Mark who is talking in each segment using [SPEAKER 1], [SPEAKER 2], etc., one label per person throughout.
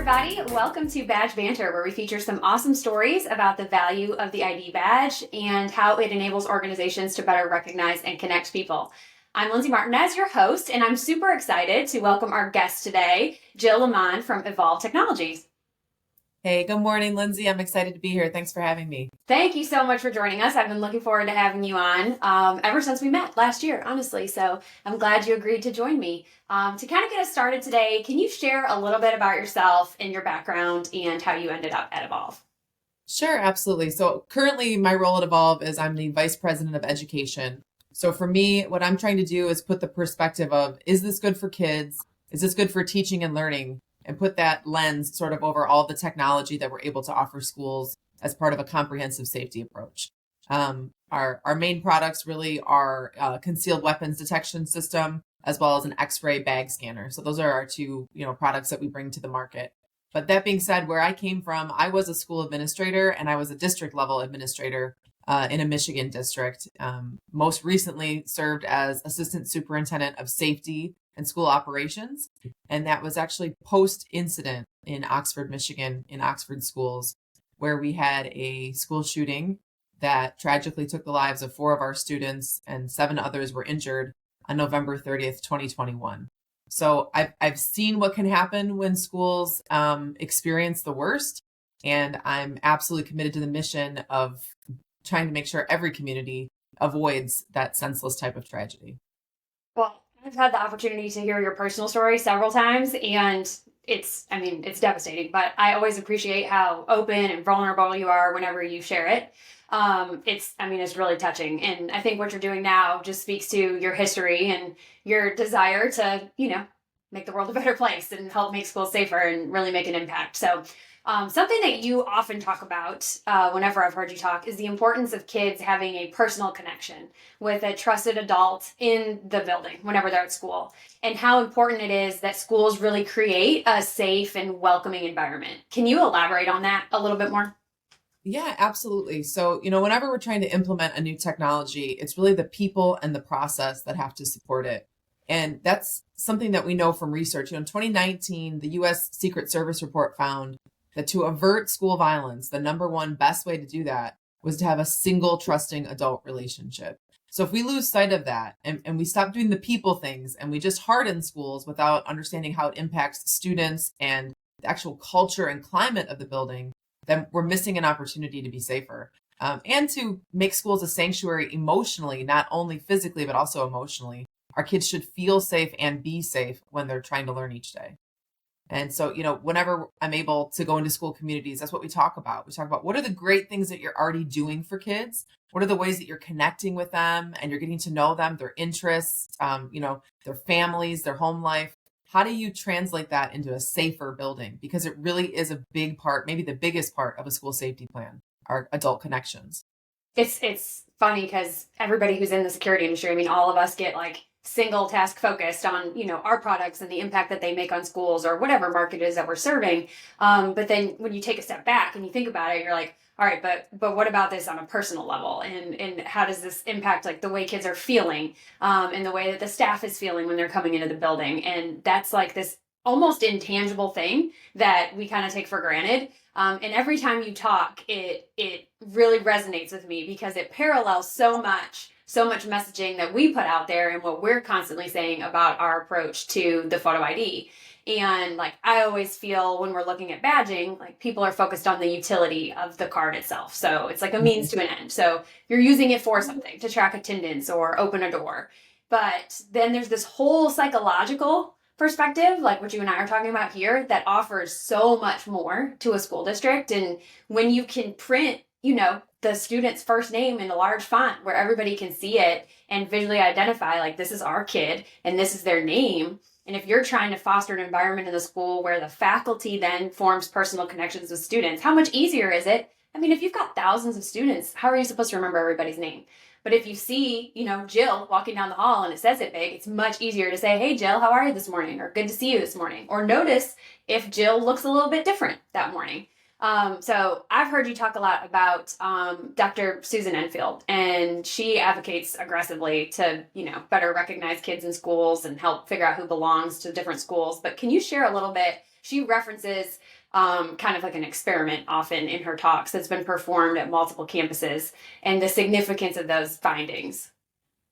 [SPEAKER 1] everybody. Welcome to Badge Banter, where we feature some awesome stories about the value of the ID badge and how it enables organizations to better recognize and connect people. I'm Lindsay Martin-Nez, your host, and I'm super excited to welcome our guest today, Jill Lamond from Evolv Technology.
[SPEAKER 2] Hey, good morning, Lindsay. I'm excited to be here. Thanks for having me.
[SPEAKER 1] Thank you so much for joining us. I've been looking forward to having you on ever since we met last year, honestly. So I'm glad you agreed to join me. To kind of get us started today, can you share a little bit about yourself and your background and how you ended up at Evolv?
[SPEAKER 2] Sure, absolutely. So currently my role at Evolv is I'm the Vice President of Education. So for me, what I'm trying to do is put the perspective of, is this good for kids? Is this good for teaching and learning? And put that lens sort of over all the technology that we're able to offer schools as part of a comprehensive safety approach. Our main products really are concealed weapons detection system, as well as an X-ray bag scanner. So those are our two, products that we bring to the market. But that being said, where I came from, I was a school administrator and I was a district level administrator in a Michigan district. Most recently served as assistant superintendent of safety and school operations. And that was actually post-incident in Oxford, Michigan, in Oxford schools, where we had a school shooting that tragically took the lives of 4 of our students and 7 others were injured on November 30th, 2021. So I've seen what can happen when schools experience the worst. And I'm absolutely committed to the mission of trying to make sure every community avoids that senseless type of tragedy.
[SPEAKER 1] Well, I've had the opportunity to hear your personal story several times, and it's devastating, but I always appreciate how open and vulnerable you are whenever you share it. It's really touching. And I think what you're doing now just speaks to your history and your desire to, make the world a better place and help make schools safer and really make an impact. So something that you often talk about whenever I've heard you talk is the importance of kids having a personal connection with a trusted adult in the building whenever they're at school, and how important it is that schools really create a safe and welcoming environment. Can you elaborate on that a little bit more?
[SPEAKER 2] Yeah, absolutely. So, whenever we're trying to implement a new technology, it's really the people and the process that have to support it. And that's something that we know from research. In 2019, the U.S. Secret Service report found that to avert school violence, the number one best way to do that was to have a single trusting adult relationship. So if we lose sight of that and we stop doing the people things and we just harden schools without understanding how it impacts students and the actual culture and climate of the building, then we're missing an opportunity to be safer. And to make schools a sanctuary emotionally, not only physically, but also emotionally. Our kids should feel safe and be safe when they're trying to learn each day. And so, whenever I'm able to go into school communities, that's what we talk about. We talk about what are the great things that you're already doing for kids? What are the ways that you're connecting with them and you're getting to know them, their interests, their families, their home life? How do you translate that into a safer building? Because it really is a big part, maybe the biggest part of a school safety plan, are adult connections.
[SPEAKER 1] It's funny because everybody who's in the security industry, all of us get single task focused on, our products and the impact that they make on schools or whatever market it is that we're serving. But then when you take a step back and you think about it, you're like, all right, but what about this on a personal level? And how does this impact the way kids are feeling and the way that the staff is feeling when they're coming into the building? And that's this almost intangible thing that we kind of take for granted. And every time you talk, it really resonates with me because it parallels so much messaging that we put out there and what we're constantly saying about our approach to the photo ID. And I always feel when we're looking at badging, people are focused on the utility of the card itself. So it's a means to an end. So you're using it for something to track attendance or open a door. But then there's this whole psychological perspective, like what you and I are talking about here, that offers so much more to a school district. And when you can print, the student's first name in a large font where everybody can see it and visually identify, this is our kid and this is their name. And if you're trying to foster an environment in the school where the faculty then forms personal connections with students, how much easier is it? If you've got thousands of students, how are you supposed to remember everybody's name? But if you see, Jill walking down the hall and it says it big, it's much easier to say, hey, Jill, how are you this morning? Or good to see you this morning. Or notice if Jill looks a little bit different that morning. So I've heard you talk a lot about Dr. Susan Enfield, and she advocates aggressively to, better recognize kids in schools and help figure out who belongs to different schools. But can you share a little bit? She references kind of like an experiment often in her talks that's been performed at multiple campuses and the significance of those findings.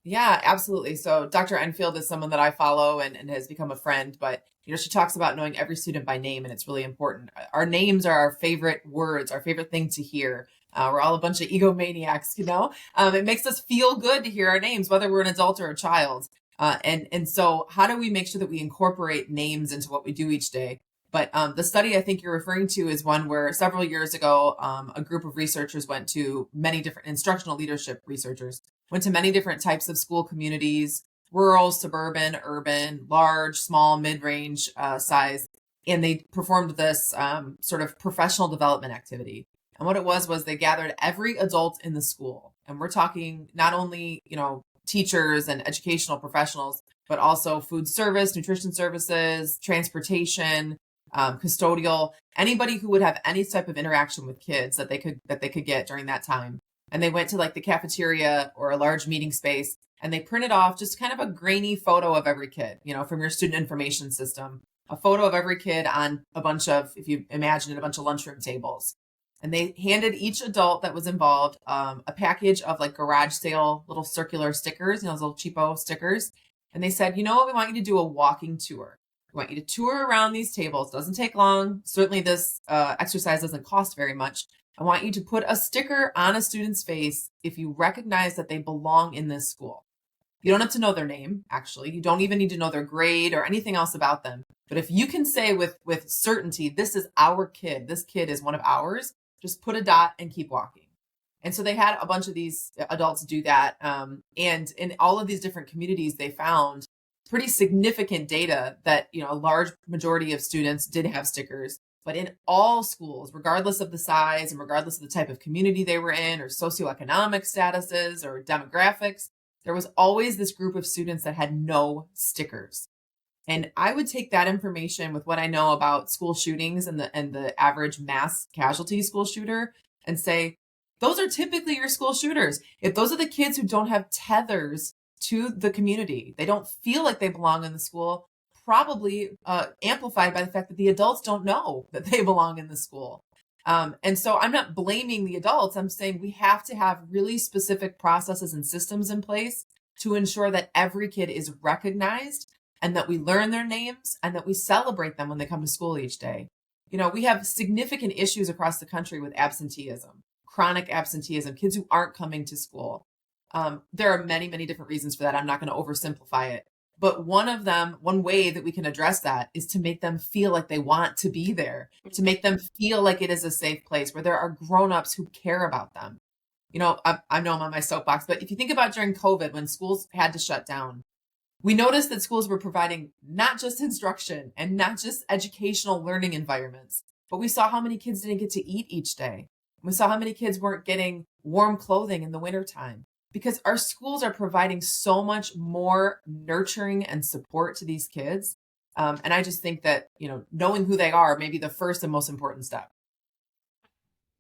[SPEAKER 2] Yeah, absolutely. So Dr. Enfield is someone that I follow and has become a friend, but she talks about knowing every student by name, and it's really important. Our names are our favorite words, our favorite thing to hear. We're all a bunch of egomaniacs. It makes us feel good to hear our names, whether we're an adult or a child. And so how do we make sure that we incorporate names into what we do each day? But the study I think you're referring to is one where several years ago, a group of researchers went to many different instructional leadership researchers, went to many different types of school communities, rural, suburban, urban, large, small, mid-range size. And they performed this sort of professional development activity. And what it was they gathered every adult in the school. And we're talking not only, teachers and educational professionals, but also food service, nutrition services, transportation, custodial, anybody who would have any type of interaction with kids that they could get during that time. And they went to like the cafeteria or a large meeting space, and they printed off just kind of a grainy photo of every kid, from your student information system, a photo of every kid on a bunch of, if you imagine it, a bunch of lunchroom tables. And they handed each adult that was involved a package of like garage sale little circular stickers, those little cheapo stickers. And they said, what, we want you to do a walking tour. We want you to tour around these tables. It doesn't take long. Certainly this exercise doesn't cost very much. I want you to put a sticker on a student's face if you recognize that they belong in this school. You don't have to know their name, actually. You don't even need to know their grade or anything else about them. But if you can say with certainty, this is our kid, this kid is one of ours, just put a dot and keep walking. And so they had a bunch of these adults do that. And in all of these different communities, they found pretty significant data that, a large majority of students did have stickers. But in all schools, regardless of the size and regardless of the type of community they were in or socioeconomic statuses or demographics, there was always this group of students that had no stickers. And I would take that information with what I know about school shootings and the average mass casualty school shooter and say, those are typically your school shooters. If those are the kids who don't have tethers to the community, they don't feel like they belong in the school, probably amplified by the fact that the adults don't know that they belong in the school. And so I'm not blaming the adults. I'm saying we have to have really specific processes and systems in place to ensure that every kid is recognized and that we learn their names and that we celebrate them when they come to school each day. We have significant issues across the country with absenteeism, chronic absenteeism, kids who aren't coming to school. There are many, many different reasons for that. I'm not going to oversimplify it. But one way that we can address that is to make them feel like they want to be there, to make them feel like it is a safe place where there are grownups who care about them. I know I'm on my soapbox, but if you think about during COVID, when schools had to shut down, we noticed that schools were providing not just instruction and not just educational learning environments, but we saw how many kids didn't get to eat each day. We saw how many kids weren't getting warm clothing in the wintertime because our schools are providing so much more nurturing and support to these kids. And I just think that, knowing who they are may be the first and most important step.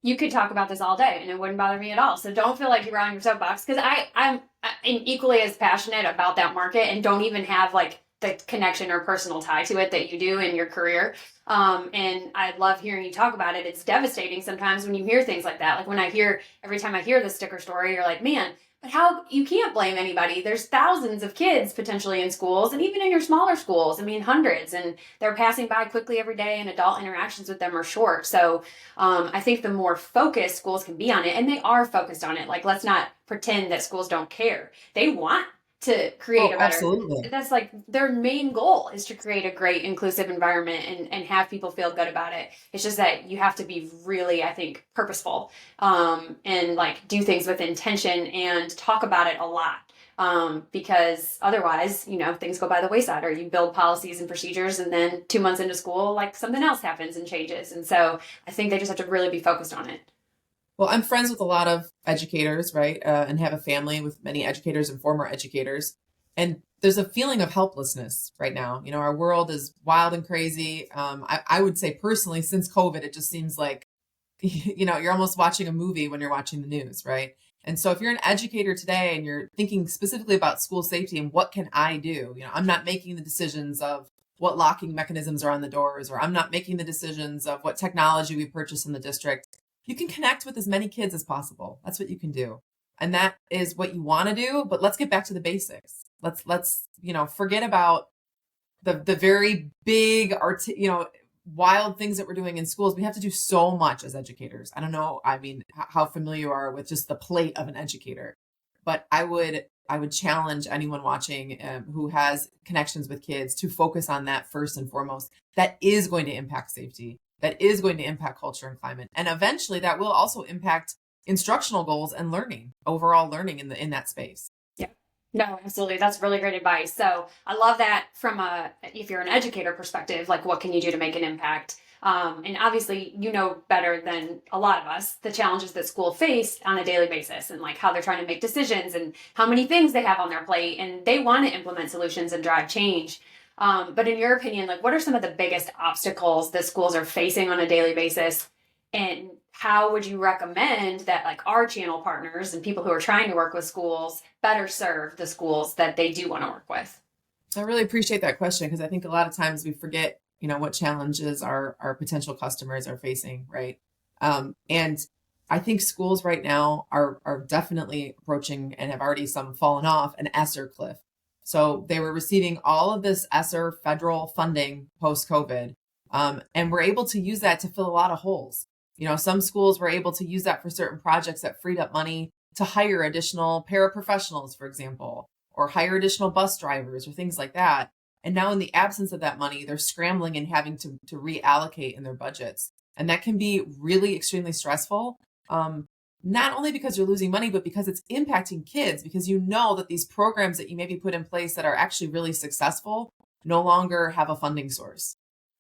[SPEAKER 1] You could talk about this all day and it wouldn't bother me at all. So don't feel like you're on your soapbox because I'm equally as passionate about that market and don't even have like the connection or personal tie to it that you do in your career. And I love hearing you talk about it. It's devastating sometimes when you hear things like that. Like every time I hear the sticker story, you're like, man, but how you can't blame anybody. There's thousands of kids potentially in schools and even in your smaller schools. I mean, hundreds, and they're passing by quickly every day and adult interactions with them are short. So I think the more focused schools can be on it, and they are focused on it. Like, let's not pretend that schools don't care. They want to create a better,
[SPEAKER 2] absolutely.
[SPEAKER 1] That's like their main goal is to create a great inclusive environment and have people feel good about it. It's just that you have to be really, I think, purposeful and like do things with intention and talk about it a lot because otherwise, things go by the wayside, or you build policies and procedures and then 2 months into school, like something else happens and changes. And so I think they just have to really be focused on it.
[SPEAKER 2] Well, I'm friends with a lot of educators, right? And have a family with many educators and former educators. And there's a feeling of helplessness right now. Our world is wild and crazy. I would say personally, since COVID, it just seems like you're almost watching a movie when you're watching the news, right? And so if you're an educator today and you're thinking specifically about school safety and what can I do, I'm not making the decisions of what locking mechanisms are on the doors, or I'm not making the decisions of what technology we purchase in the district. You can connect with as many kids as possible. That's what you can do. And that is what you want to do, but let's get back to the basics. Let's forget about the very big wild things that we're doing in schools. We have to do so much as educators. I don't know, I mean, how familiar you are with just the plate of an educator, but I would challenge anyone watching who has connections with kids to focus on that first and foremost. That is going to impact safety. That is going to impact culture and climate. And eventually that will also impact instructional goals and learning, overall learning in that space.
[SPEAKER 1] Yeah. No, absolutely. That's really great advice. So I love that from if you're an educator perspective, like what can you do to make an impact? And obviously, better than a lot of us, the challenges that school face on a daily basis and like how they're trying to make decisions and how many things they have on their plate, and they want to implement solutions and drive change. But in your opinion, like what are some of the biggest obstacles that schools are facing on a daily basis? And how would you recommend that like our channel partners and people who are trying to work with schools better serve the schools that they do want to work with?
[SPEAKER 2] I really appreciate that question, because I think a lot of times we forget, what challenges our potential customers are facing, right? And I think schools right now are definitely approaching, and have already some fallen off, an ESSER cliff. So they were receiving all of this ESSER federal funding post-COVID, and were able to use that to fill a lot of holes. Some schools were able to use that for certain projects that freed up money to hire additional paraprofessionals, for example, or hire additional bus drivers or things like that. And now in the absence of that money, they're scrambling and having to reallocate in their budgets. And that can be really extremely stressful, not only because you're losing money, but because it's impacting kids, because that these programs that you maybe put in place that are actually really successful no longer have a funding source.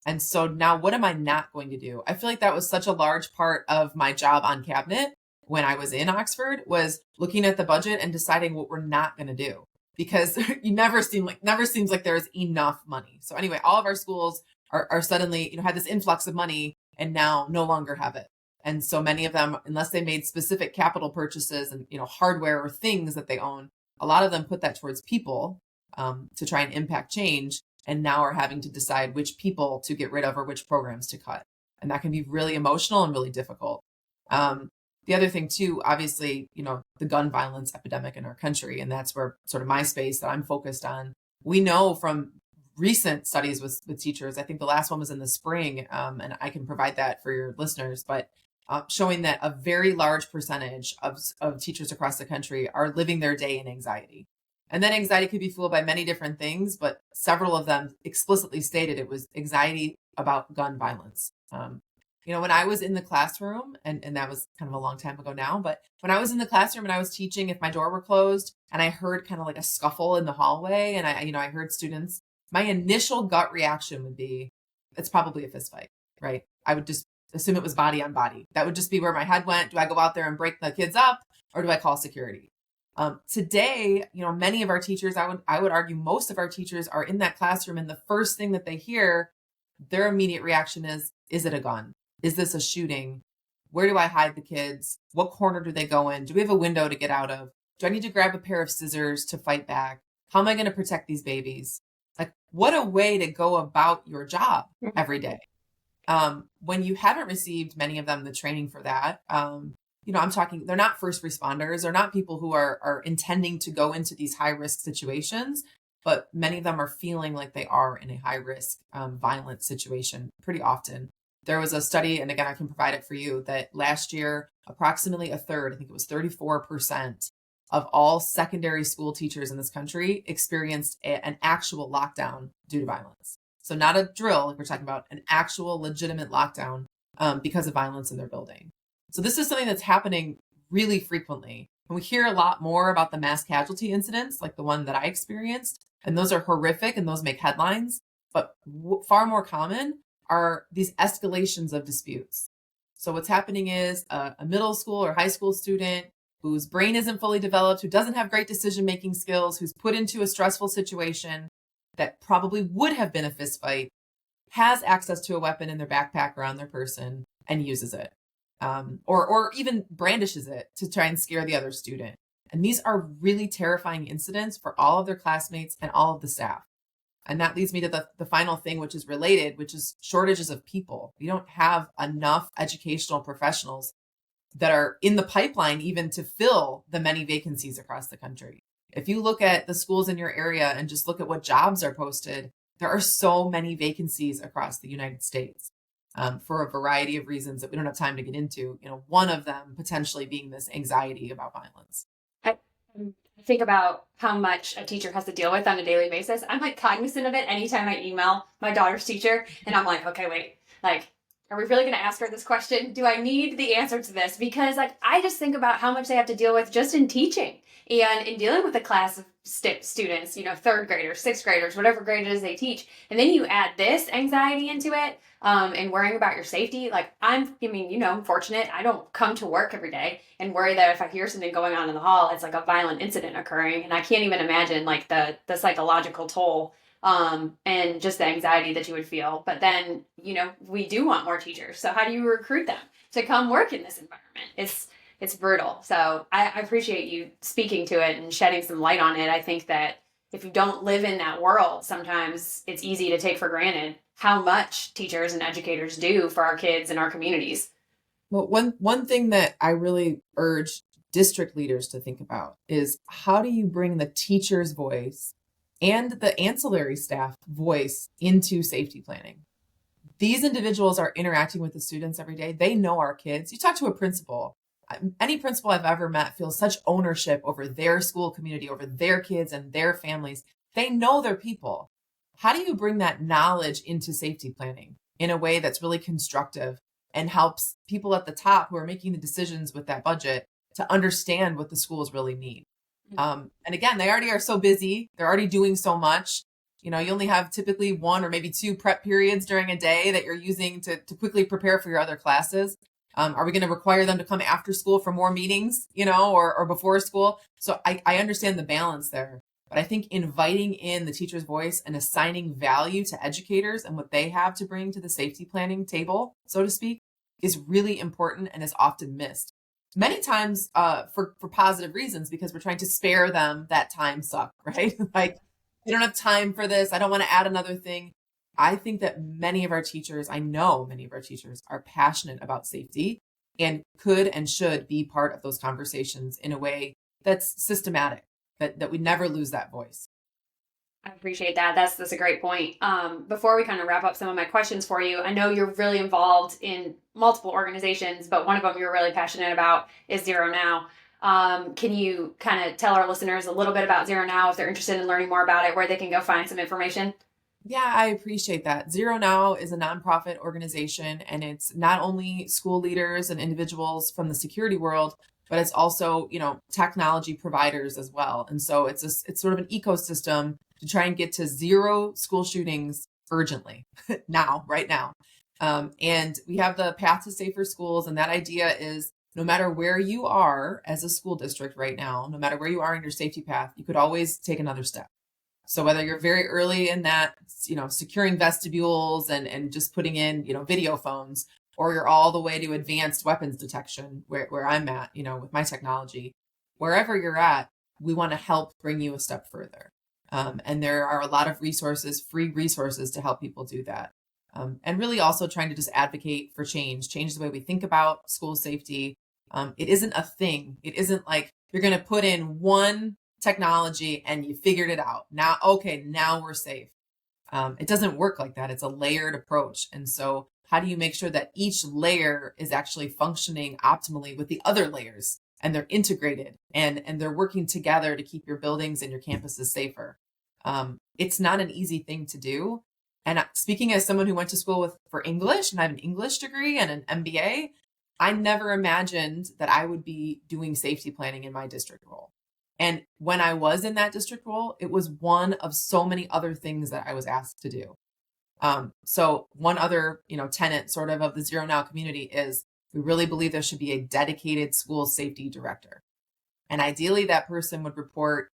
[SPEAKER 2] And so now what am I not going to do? I feel like that was such a large part of my job on cabinet when I was in Oxford, was looking at the budget and deciding what we're not going to do, because never seems like there's enough money. So anyway, all of our schools are suddenly, had this influx of money and now no longer have it. And so many of them, unless they made specific capital purchases and, hardware or things that they own, a lot of them put that towards people to try and impact change, and now are having to decide which people to get rid of or which programs to cut. And that can be really emotional and really difficult. The other thing too, obviously, the gun violence epidemic in our country, and that's where sort of my space that I'm focused on. We know from recent studies with teachers, I think the last one was in the spring, and I can provide that for your listeners, but showing that a very large percentage of teachers across the country are living their day in anxiety. And that anxiety could be fueled by many different things, but several of them explicitly stated it was anxiety about gun violence. When I was in the classroom, and that was kind of a long time ago now, but when I was in the classroom and I was teaching, if my door were closed and I heard kind of like a scuffle in the hallway, and I heard students, my initial gut reaction would be, it's probably a fist fight, right? I would just assume it was body on body. That would just be where my head went. Do I go out there and break the kids up, or do I call security? Today, many of our teachers, I would argue most of our teachers are in that classroom, and the first thing that they hear, their immediate reaction is it a gun? Is this a shooting? Where do I hide the kids? What corner do they go in? Do we have a window to get out of? Do I need to grab a pair of scissors to fight back? How am I going to protect these babies? Like, what a way to go about your job every day. When you haven't received, many of them, the training for that, I'm talking, they're not first responders. They're not people who are intending to go into these high risk situations, but many of them are feeling like they are in a high risk, violent situation pretty often. There was a study, and again, I can provide it for you, that last year, approximately a third, I think it was 34% of all secondary school teachers in this country experienced an actual lockdown due to violence. So not a drill, like we're talking about, an actual legitimate lockdown because of violence in their building. So this is something that's happening really frequently. And we hear a lot more about the mass casualty incidents, like the one that I experienced, and those are horrific and those make headlines. But far more common are these escalations of disputes. So what's happening is a middle school or high school student whose brain isn't fully developed, who doesn't have great decision-making skills, who's put into a stressful situation that probably would have been a fist fight, has access to a weapon in their backpack or on their person and uses it. or even brandishes it to try and scare the other student. And these are really terrifying incidents for all of their classmates and all of the staff. And that leads me to the final thing, which is related, which is shortages of people. We don't have enough educational professionals that are in the pipeline even to fill the many vacancies across the country. If you look at the schools in your area and just look at what jobs are posted, there are so many vacancies across the United States for a variety of reasons that we don't have time to get into. One of them potentially being this anxiety about violence.
[SPEAKER 1] I think about how much a teacher has to deal with on a daily basis. I'm like cognizant of it anytime I email my daughter's teacher, and I'm like, okay, wait, like, are we really going to ask her this question? Do I need the answer to this? Because like, I just think about how much they have to deal with just in teaching and in dealing with a class of students, third graders, sixth graders, whatever grade it is they teach. And then you add this anxiety into it, and worrying about your safety. Like I'm fortunate. I don't come to work every day and worry that if I hear something going on in the hall, it's like a violent incident occurring. And I can't even imagine like the psychological toll and just the anxiety that you would feel. But then, we do want more teachers. So how do you recruit them to come work in this environment? It's brutal. So I appreciate you speaking to it and shedding some light on it. I think that if you don't live in that world, sometimes it's easy to take for granted how much teachers and educators do for our kids and our communities.
[SPEAKER 2] Well, one thing that I really urge district leaders to think about is how do you bring the teacher's voice and the ancillary staff voice into safety planning? These individuals are interacting with the students every day. They know our kids. You talk to a principal. Any principal I've ever met feels such ownership over their school community, over their kids and their families. They know their people. How do you bring that knowledge into safety planning in a way that's really constructive and helps people at the top who are making the decisions with that budget to understand what the schools really need? And again, they already are so busy. They're already doing so much. You only have typically 1 or maybe 2 prep periods during a day that you're using to quickly prepare for your other classes. Are we going to require them to come after school for more meetings, or before school? So I understand the balance there. But I think inviting in the teacher's voice and assigning value to educators and what they have to bring to the safety planning table, so to speak, is really important and is often missed. Many times for positive reasons, because we're trying to spare them that time suck, right? Like, we don't have time for this. I don't want to add another thing. I think that I know many of our teachers are passionate about safety and could and should be part of those conversations in a way that's systematic, that we never lose that voice.
[SPEAKER 1] I appreciate that. That's a great point. Before we kind of wrap up some of my questions for you, I know you're really involved in multiple organizations, but one of them you're really passionate about is Zero Now. Can you kind of tell our listeners a little bit about Zero Now if they're interested in learning more about it, where they can go find some information?
[SPEAKER 2] Yeah, I appreciate that. Zero Now is a nonprofit organization, and it's not only school leaders and individuals from the security world, but it's also, technology providers as well. And so it's sort of an ecosystem to try and get to 0 school shootings urgently right now. And we have the Path to Safer Schools. And that idea is no matter where you are as a school district right now, no matter where you are in your safety path, you could always take another step. So whether you're very early in that, securing vestibules and just putting in, video phones, or you're all the way to advanced weapons detection where I'm at, with my technology, wherever you're at, we want to help bring you a step further. And there are a lot of resources, free resources to help people do that. And really also trying to just advocate for change the way we think about school safety. It isn't a thing. It isn't like you're going to put in one technology and you figured it out. Now we're safe. It doesn't work like that. It's a layered approach. And so how do you make sure that each layer is actually functioning optimally with the other layers and they're integrated and they're working together to keep your buildings and your campuses safer? It's not an easy thing to do. And speaking as someone who went to school for English, and I have an English degree and an MBA, I never imagined that I would be doing safety planning in my district role. And when I was in that district role, it was one of so many other things that I was asked to do. So one other, tenet sort of the Zero Now community is we really believe there should be a dedicated school safety director. And ideally that person would report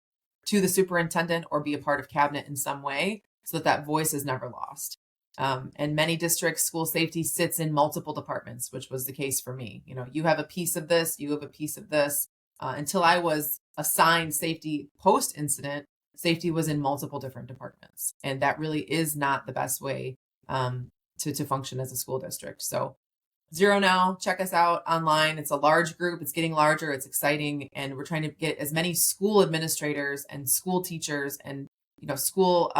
[SPEAKER 2] to the superintendent or be a part of cabinet in some way so that voice is never lost. And many districts, school safety sits in multiple departments, which was the case for me. You have a piece of this, you have a piece of this. Until I was assigned safety post-incident, safety was in multiple different departments. And that really is not the best way to function as a school district. So Zero Now, check us out online. It's a large group. It's getting larger. It's exciting. And we're trying to get as many school administrators and school teachers and school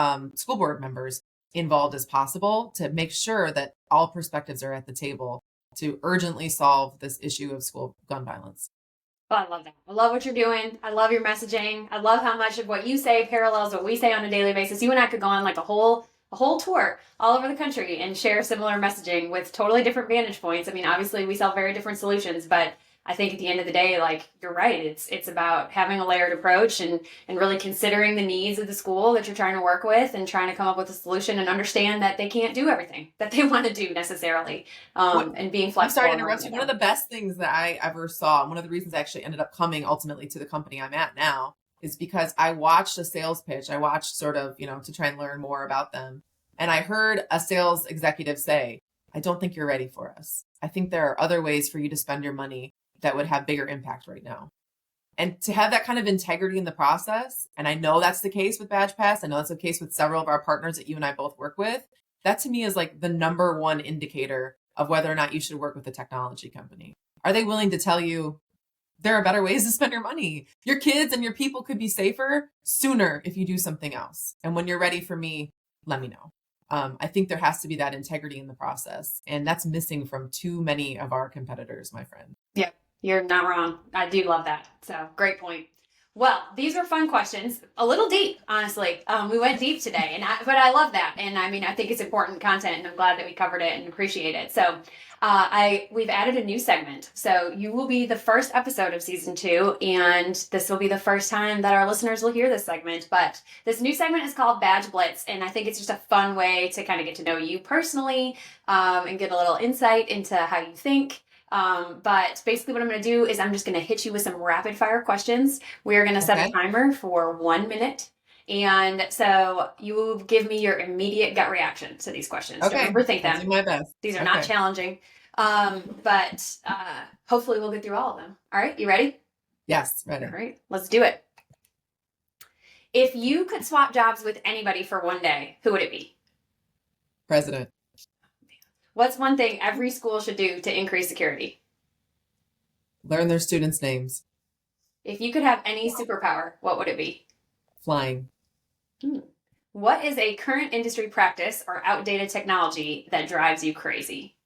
[SPEAKER 2] board members involved as possible to make sure that all perspectives are at the table to urgently solve this issue of school gun violence.
[SPEAKER 1] Oh, I love that. I love what you're doing. I love your messaging. I love how much of what you say parallels what we say on a daily basis. You and I could go on like a whole tour all over the country and share similar messaging with totally different vantage points. I mean, obviously we sell very different solutions, but I think at the end of the day, like, you're right. It's about having a layered approach and really considering the needs of the school that you're trying to work with and trying to come up with a solution and understand that they can't do everything that they want to do necessarily. And being flexible.
[SPEAKER 2] I'm sorry to interrupt you. One of the best things that I ever saw, one of the reasons I actually ended up coming ultimately to the company I'm at now, is because I watched a sales pitch. I watched sort of, to try and learn more about them. And I heard a sales executive say, I don't think you're ready for us. I think there are other ways for you to spend your money that would have bigger impact right now. And to have that kind of integrity in the process, and I know that's the case with Badge Pass, I know that's the case with several of our partners that you and I both work with, that to me is like the number one indicator of whether or not you should work with a technology company. Are they willing to tell you there are better ways to spend your money? Your kids and your people could be safer sooner if you do something else. And when you're ready for me, let me know. I think there has to be that integrity in the process. And that's missing from too many of our competitors, my friend.
[SPEAKER 1] Yeah. You're not wrong. I do love that. So great point. Well, these are fun questions. A little deep, honestly. We went deep today, but I love that. And I mean, I think it's important content, and I'm glad that we covered it and appreciate it. So we've added a new segment. So you will be the first episode of season 2, and this will be the first time that our listeners will hear this segment. But this new segment is called Badge Blitz, and I think it's just a fun way to kind of get to know you personally and get a little insight into how you think. But basically what I'm going to do is I'm just going to hit you with some rapid fire questions. We're going to set a timer for 1 minute. And so you will give me your immediate gut reaction to these questions.
[SPEAKER 2] Okay.
[SPEAKER 1] Don't overthink them.
[SPEAKER 2] I'll do my best.
[SPEAKER 1] These are not challenging. But hopefully we'll get through all of them. All right. You ready?
[SPEAKER 2] Yes. Ready.
[SPEAKER 1] All right. Let's do it. If you could swap jobs with anybody for one day, who would it be?
[SPEAKER 2] President.
[SPEAKER 1] What's one thing every school should do to increase security?
[SPEAKER 2] Learn their students' names.
[SPEAKER 1] If you could have any superpower, what would it be?
[SPEAKER 2] Flying.
[SPEAKER 1] What is a current industry practice or outdated technology that drives you crazy?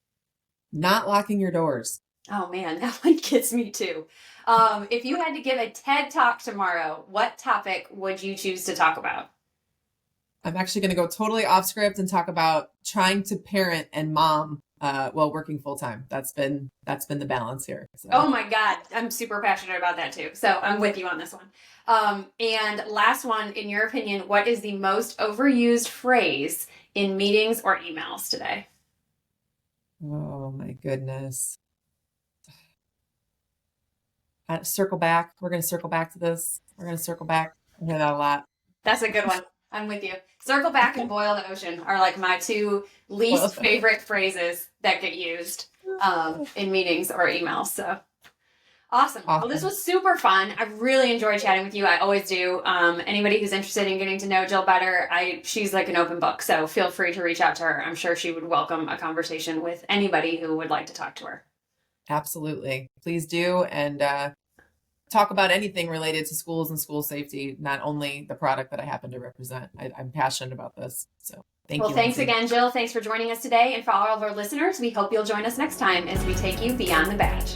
[SPEAKER 2] Not locking your doors.
[SPEAKER 1] Oh man, that one gets me too. If you had to give a TED Talk tomorrow, what topic would you choose to talk about?
[SPEAKER 2] I'm actually going to go totally off script and talk about trying to parent and mom while working full time. That's been the balance here. So.
[SPEAKER 1] Oh my God. I'm super passionate about that too. So I'm with you on this one. And last one, in your opinion, what is the most overused phrase in meetings or emails today?
[SPEAKER 2] Oh my goodness. Circle back. We're going to circle back to this. We're going to circle back. I hear that a lot.
[SPEAKER 1] That's a good one. I'm with you. Circle back and boil the ocean are like my two least favorite phrases that get used in meetings or emails. So awesome. Well, this was super fun. I really enjoyed chatting with you. I always do. Anybody who's interested in getting to know Jill better, she's like an open book. So feel free to reach out to her. I'm sure she would welcome a conversation with anybody who would like to talk to her.
[SPEAKER 2] Absolutely. Please do. And talk about anything related to schools and school safety, not only the product that I happen to represent. I'm passionate about this. So thank you.
[SPEAKER 1] Well, thanks
[SPEAKER 2] Lindsay.
[SPEAKER 1] again, Jill. Thanks for joining us today. And for all of our listeners, we hope you'll join us next time as we take you beyond the badge.